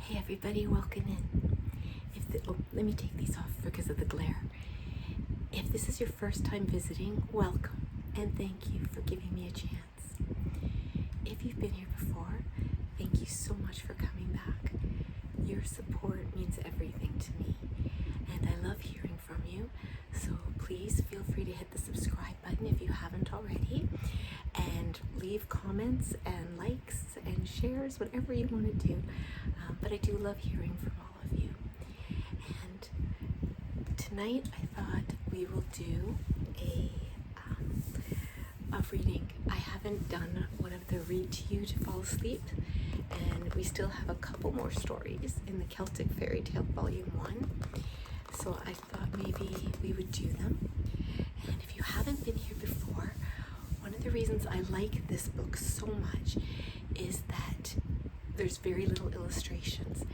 Hey everybody, welcome in. Let me take these off because of the glare. If this is your first time visiting, welcome and thank you for giving me a chance. If you've been here before, thank you so much for coming back. Your support means everything to me and I love hearing from you. So please feel free to hit the subscribe button if you haven't already and leave comments and likes and shares, whatever you want to do. But I do love hearing from all of you. And tonight I thought we will do a reading. I haven't done one of the read to you to fall asleep, and we still have a couple more stories in the Celtic Fairy Tale Volume 1. So I thought maybe we would do them. And if you haven't been here before, one of the reasons I like this book so much is that there's very little illustrations.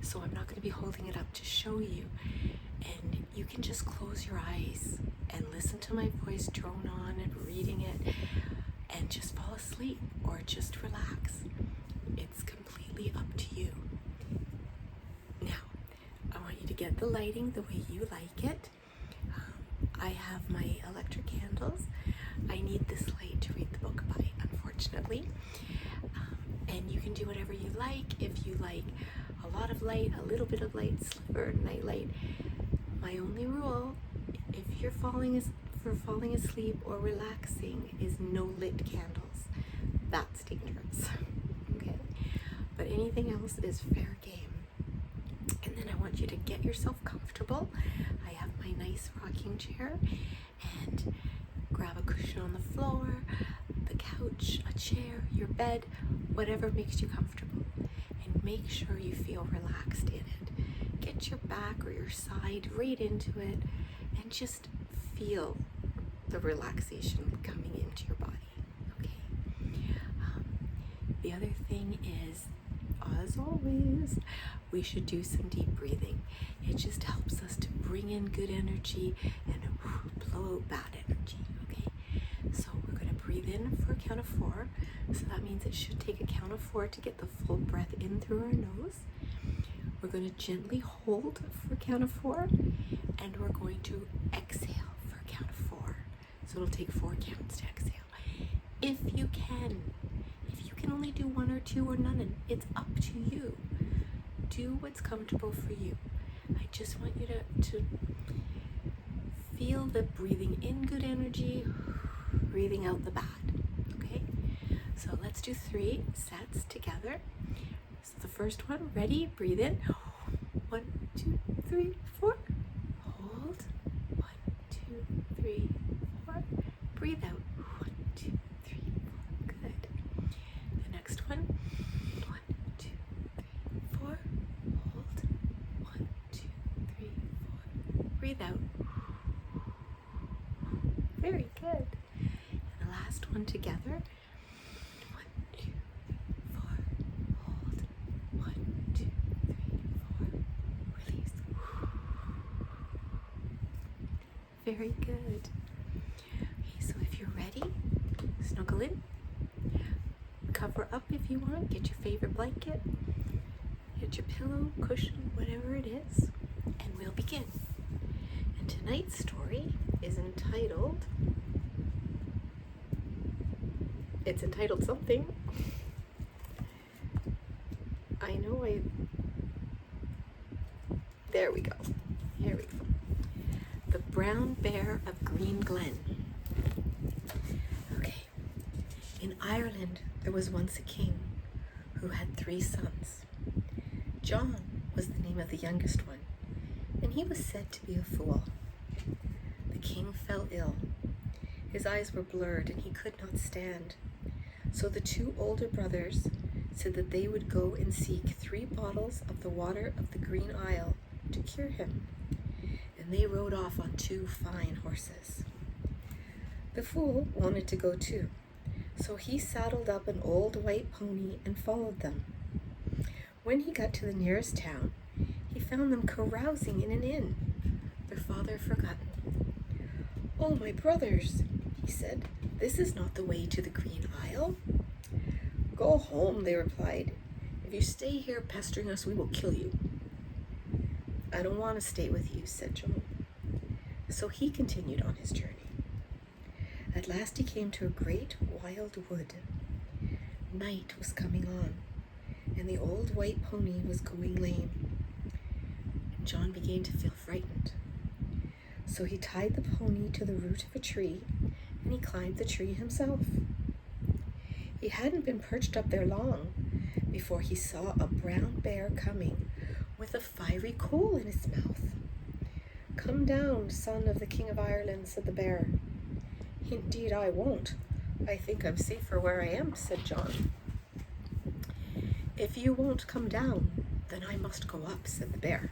So I'm not going to be holding it up to show you. And you can just close your eyes and listen to my voice drone on and reading it and just fall asleep or just relax. It's completely up to you. Now, I want you to get the lighting the way you like it. I have my electric candles. I need this light to read the book by, unfortunately. And you can do whatever you like. If you like a lot of light, a little bit of light, sliver, night light. My only rule, if you're falling asleep or relaxing, is no lit candles. That's dangerous. Okay? But anything else is fair game. And then I want you to get yourself comfortable. I have my nice rocking chair, and grab a cushion on the floor, the couch, a chair, your bed, whatever makes you comfortable. And make sure you feel relaxed in it. Get your back or your side right into it and just feel the relaxation coming into your body. Okay. The other thing is, as always, we should do some deep breathing. It just helps us to bring in good energy and blow out bad energy. Okay. So we're going to breathe in for a count of 4. So that means it should take a count of 4 to get the full breath in through our nose. We're going to gently hold for a count of 4, and we're going to exhale for a count of 4. So it'll take 4 counts to exhale. If you can only do 1 or 2 or none, it's up to you. Do what's comfortable for you. I just want you to feel the breathing in good energy, breathing out the bad. Okay? So let's do 3 sets together. So the first one, ready? Breathe in. 1, 2, 3, 4. Hold. 1, 2, 3, 4. Breathe out. 1, 2, 3, 4. Good. The next one. 1, 2, 3, 4. Hold. 1, 2, 3, 4. Breathe out. Very good. And the last one together. 1, 2, 3, 4. Hold. 1, 2, 3, 4. Release. Very good. Okay, so if you're ready, snuggle in. Cover up if you want. Get your favorite blanket. Get your pillow, cushion, whatever it is. And we'll begin. And tonight's story is entitled... It's entitled something. There we go. Here we go. The Brown Bear of Green Glen. Okay. In Ireland, there was once a king who had 3 sons. John was the name of the youngest one, and he was said to be a fool. The king fell ill. His eyes were blurred and he could not stand. So the 2 older brothers said that they would go and seek 3 bottles of the water of the Green Isle to cure him. And they rode off on 2 fine horses. The fool wanted to go too, so he saddled up an old white pony and followed them. When he got to the nearest town, he found them carousing in an inn, their father forgotten. "Oh, my brothers," he said, "this is not the way to the Green Isle." "Go home," they replied. If you stay here pestering us, we will kill you. I don't want to stay with you, said John. So he continued on his journey. At last he came to a great wild wood. Night was coming on, and the old white pony was going lame. John began to feel frightened. So he tied the pony to the root of a tree, and he climbed the tree himself. He hadn't been perched up there long before he saw a brown bear coming with a fiery coal in his mouth. "Come down, son of the King of Ireland," said the bear. "Indeed I won't. I think I'm safer where I am," said John. "If you won't come down, then I must go up," said the bear.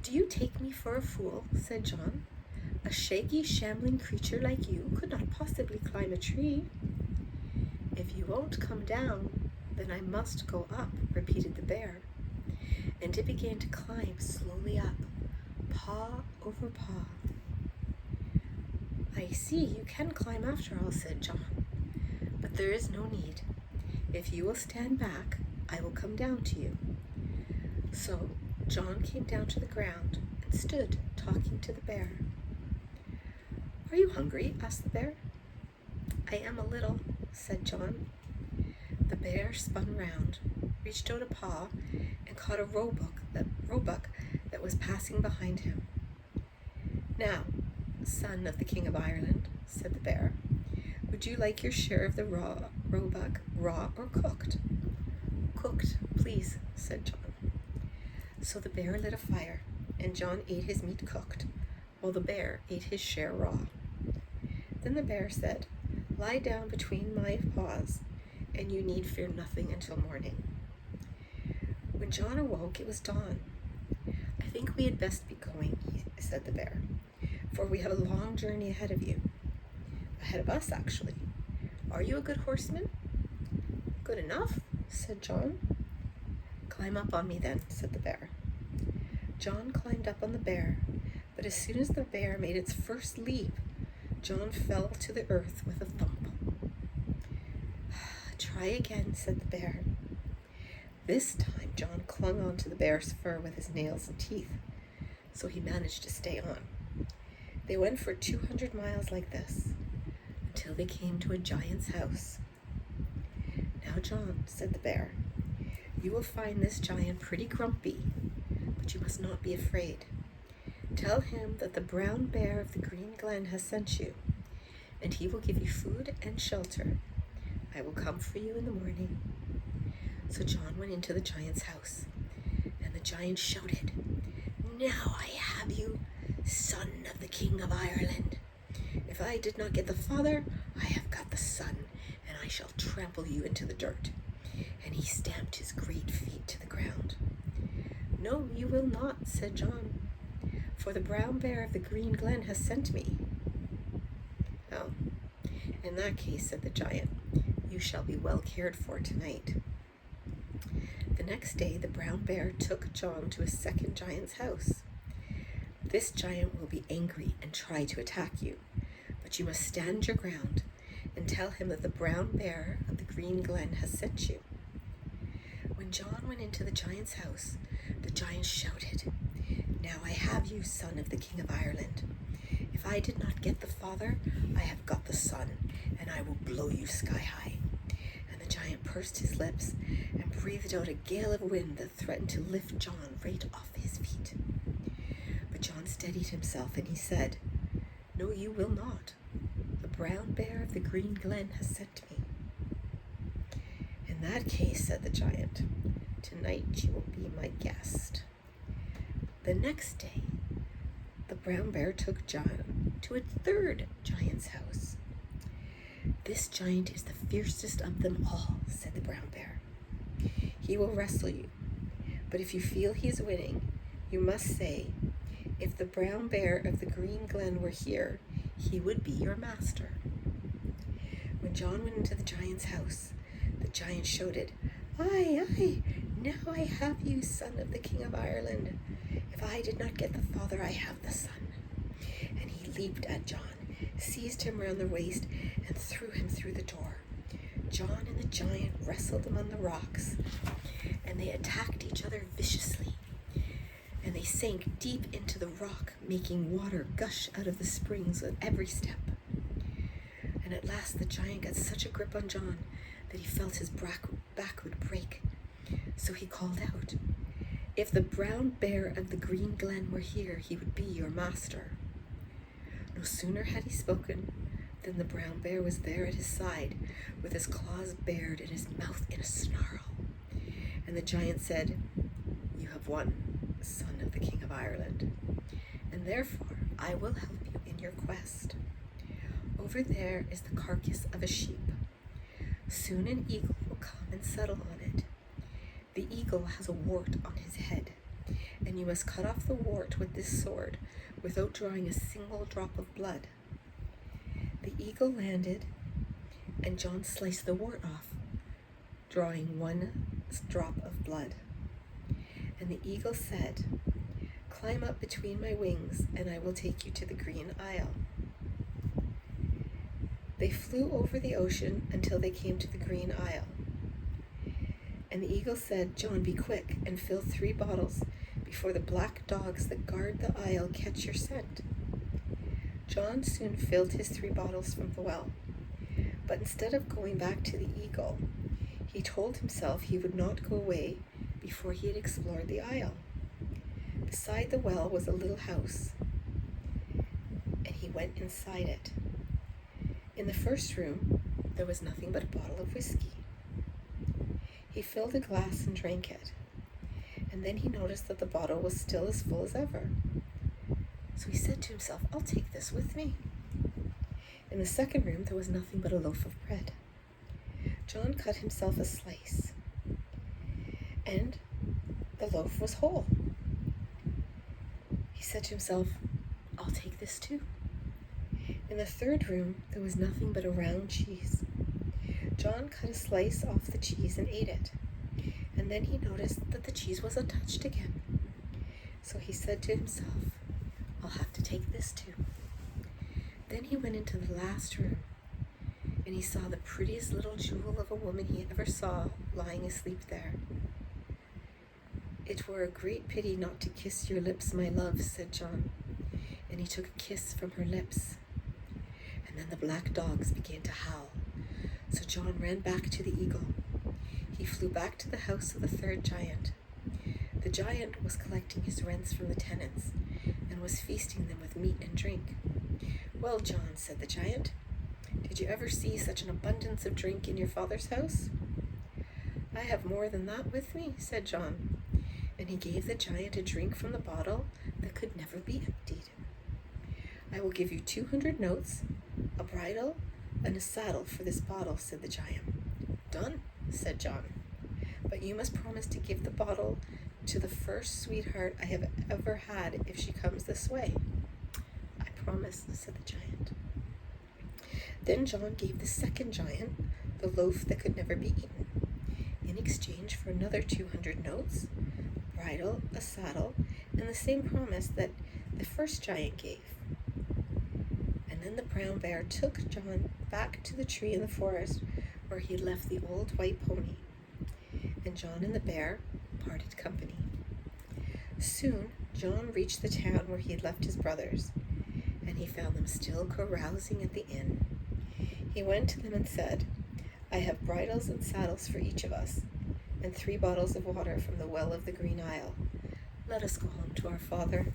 "Do you take me for a fool?" said John. "A shaggy, shambling creature like you could not possibly climb a tree." "If you won't come down, then I must go up," repeated the bear. And it began to climb slowly up, paw over paw. "I see you can climb after all," said John. "But there is no need. If you will stand back, I will come down to you." So John came down to the ground and stood talking to the bear. "Are you hungry?" asked the bear. "I am a little," said John. The bear spun round, reached out a paw, and caught a roebuck that was passing behind him. "Now, son of the King of Ireland," said the bear, "would you like your share of the roebuck, raw or cooked?" "Cooked, please," said John. So the bear lit a fire, and John ate his meat cooked, while the bear ate his share raw. Then the bear said, "Lie down between my paws, and you need fear nothing until morning." When John awoke, it was dawn. "I think we had best be going," said the bear, "for we have a long journey ahead of you." "Ahead of us, actually. Are you a good horseman?" "Good enough," said John. "Climb up on me then," said the bear. John climbed up on the bear, but as soon as the bear made its first leap, John fell to the earth with a thump. "Try again," said the bear. This time John clung on to the bear's fur with his nails and teeth, so he managed to stay on. They went for 200 miles like this, until they came to a giant's house. "Now, John," said the bear, "you will find this giant pretty grumpy, but you must not be afraid. Tell him that the brown bear of the green glen has sent you, and he will give you food and shelter. I will come for you in the morning." So John went into the giant's house, and the giant shouted, "Now I have you, son of the King of Ireland. If I did not get the father, I have got the son, and I shall trample you into the dirt." And he stamped his great feet to the ground. "No, you will not," said John, "for the brown bear of the green glen has sent me." "Oh, in that case," said the giant, "you shall be well cared for tonight." The next day the brown bear took John to a second giant's house. "This giant will be angry and try to attack you, but you must stand your ground and tell him that the brown bear of the green glen has sent you." When John went into the giant's house, the giant shouted, "Now I have you, son of the King of Ireland. If I did not get the father, I have got the son, and I will blow you sky high." And the giant pursed his lips and breathed out a gale of wind that threatened to lift John right off his feet. But John steadied himself, and he said, "No, you will not. The brown bear of the green glen has sent me." "In that case," said the giant, "tonight you will be my guest." The next day, the brown bear took John to a third giant's house. "This giant is the fiercest of them all," said the brown bear. "He will wrestle you, but if you feel he is winning, you must say, 'If the brown bear of the green glen were here, he would be your master.'" When John went into the giant's house, the giant shouted, "Aye, aye, now I have you, son of the King of Ireland. If I did not get the father, I have the son." And he leaped at John, seized him round the waist, and threw him through the door. John and the giant wrestled among the rocks, and they attacked each other viciously. And they sank deep into the rock, making water gush out of the springs at every step. And at last the giant got such a grip on John that he felt his back would break. So he called out, "If the brown bear of the green glen were here, he would be your master." No sooner had he spoken than the brown bear was there at his side, with his claws bared and his mouth in a snarl. And the giant said, "You have won, son of the King of Ireland, and therefore I will help you in your quest. Over there is the carcass of a sheep. Soon an eagle will come and settle on it. The eagle has a wart on his head, and you must cut off the wart with this sword without drawing a single drop of blood." The eagle landed, and John sliced the wart off, drawing one drop of blood. And the eagle said, "Climb up between my wings, and I will take you to the Green Isle." They flew over the ocean until they came to the Green Isle. And the eagle said, "John, be quick and fill 3 bottles before the black dogs that guard the isle catch your scent." John soon filled his 3 bottles from the well, but instead of going back to the eagle, he told himself he would not go away before he had explored the isle. Beside the well was a little house, and he went inside it. In the first room, there was nothing but a bottle of whiskey. He filled a glass and drank it, and then he noticed that the bottle was still as full as ever. So he said to himself, "I'll take this with me." In the second room, there was nothing but a loaf of bread. John cut himself a slice, and the loaf was whole. He said to himself, "I'll take this too." In the third room, there was nothing but a round cheese. John cut a slice off the cheese and ate it, and then he noticed that the cheese was untouched again. So he said to himself, "I'll have to take this too." Then he went into the last room, and he saw the prettiest little jewel of a woman he ever saw lying asleep there. "It were a great pity not to kiss your lips, my love," said John, and he took a kiss from her lips. And then the black dogs began to howl. So John ran back to the eagle. He flew back to the house of the third giant. The giant was collecting his rents from the tenants and was feasting them with meat and drink. "Well, John," said the giant, "did you ever see such an abundance of drink in your father's house?" "I have more than that with me," said John, and he gave the giant a drink from the bottle that could never be emptied. "I will give you 200 notes, a bridle, and a saddle for this bottle," said the giant. "Done," said John, "but you must promise to give the bottle to the first sweetheart I have ever had if she comes this way." "I promise," said the giant. Then John gave the second giant the loaf that could never be eaten, in exchange for another 200 notes, a bridle, a saddle, and the same promise that the first giant gave. And then the brown bear took John back to the tree in the forest where he had left the old white pony, and John and the bear parted company. Soon John reached the town where he had left his brothers, and he found them still carousing at the inn. He went to them and said, "I have bridles and saddles for each of us, and 3 bottles of water from the well of the Green Isle. Let us go home to our father."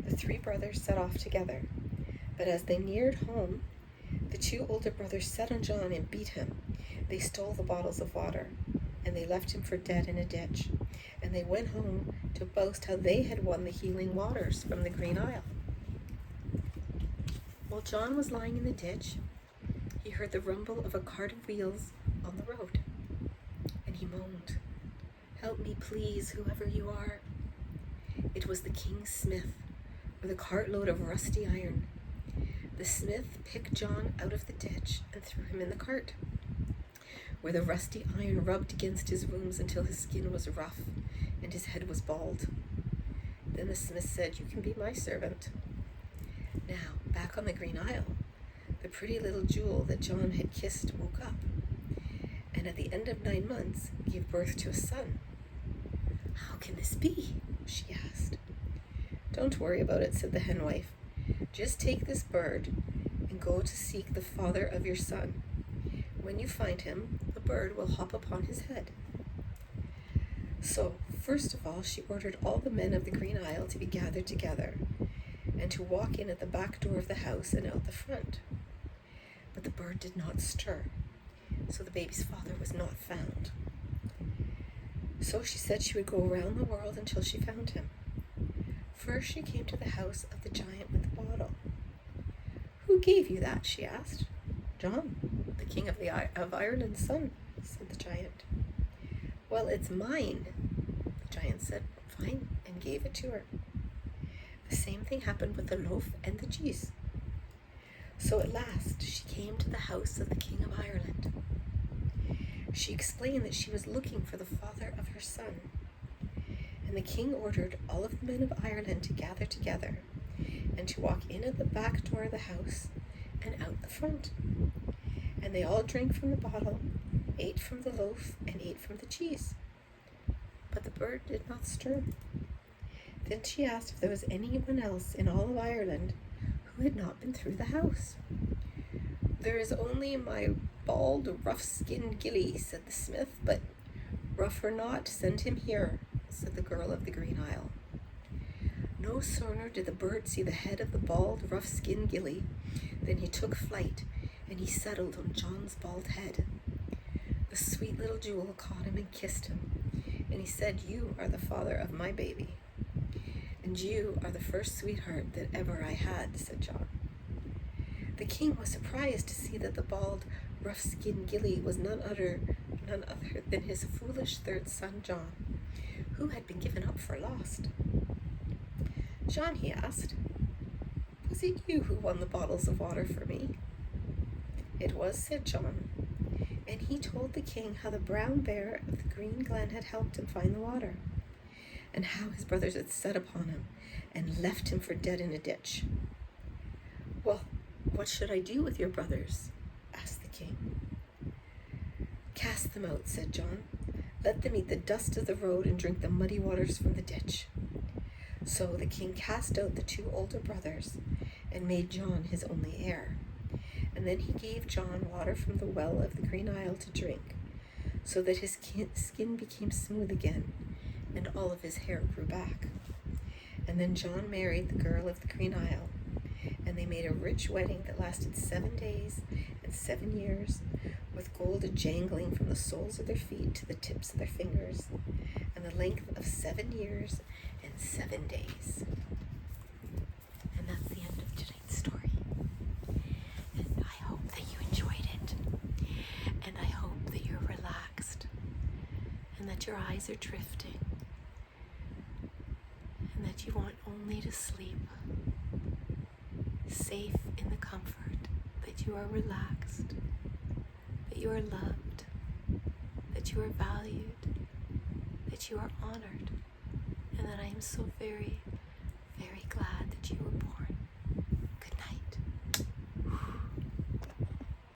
The 3 brothers set off together, but as they neared home, the 2 older brothers set on John and beat him. They stole the bottles of water, and they left him for dead in a ditch, and they went home to boast how they had won the healing waters from the Green Isle. While John was lying in the ditch, he heard the rumble of a cart of wheels on the road, and he moaned, "Help me, please, whoever you are." It was the king's smith, with a cartload of rusty iron. The smith picked John out of the ditch and threw him in the cart, where the rusty iron rubbed against his wounds until his skin was rough and his head was bald. Then the smith said, "You can be my servant." Now, back on the Green Isle, the pretty little jewel that John had kissed woke up, and at the end of 9 months gave birth to a son. How can this be? She asked. Don't worry about it, said the hen wife. Just take this bird and go to seek the father of your son. When you find him, the bird will hop upon his head. So, first of all, she ordered all the men of the Green Isle to be gathered together, and to walk in at the back door of the house and out the front. But the bird did not stir, so the baby's father was not found. So she said she would go around the world until she found him. First she came to the house of the giant with the bottle. Who gave you that? She asked. John, the king of Ireland's son, said the giant. Well, it's mine, the giant said. Fine, and gave it to her. The same thing happened with the loaf and the cheese. So at last she came to the house of the king of Ireland. She explained that she was looking for the father of her son. And the king ordered all of the men of Ireland to gather together and to walk in at the back door of the house and out the front. And they all drank from the bottle, ate from the loaf, and ate from the cheese. But the bird did not stir. Then she asked if there was anyone else in all of Ireland who had not been through the house. There is only my bald, rough-skinned gilly, said the smith, but rough or not, send him here, said the girl of the Green Isle. No sooner did the bird see the head of the bald, rough-skinned gilly than he took flight, and he settled on John's bald head. The sweet little jewel caught him and kissed him, and he said, You are the father of my baby. And you are the first sweetheart that ever I had, said John. The king was surprised to see that the bald, rough-skinned gilly was none other than his foolish third son, John, who had been given up for lost. John, he asked, was it you who won the bottles of water for me? It was, said John, and he told the king how the brown bear of the green glen had helped him find the water, and how his brothers had set upon him and left him for dead in a ditch. Well, what should I do with your brothers? Asked the king. Cast them out, said John. Let them eat the dust of the road and drink the muddy waters from the ditch. So the king cast out the 2 older brothers and made John his only heir. And then he gave John water from the well of the Green Isle to drink, so that his skin became smooth again, and all of his hair grew back. And then John married the girl of the Green Isle, and they made a rich wedding that lasted 7 days and 7 years, with gold jangling from the soles of their feet to the tips of their fingers, and the length of 7 years and 7 days. And that's the end of tonight's story. And I hope that you enjoyed it. And I hope that you're relaxed, and that your eyes are drifting, and that you want only to sleep, safe in the comfort that you are relaxed, that you are loved, that you are valued, that you are honored, and that I am so very, very glad that you were born.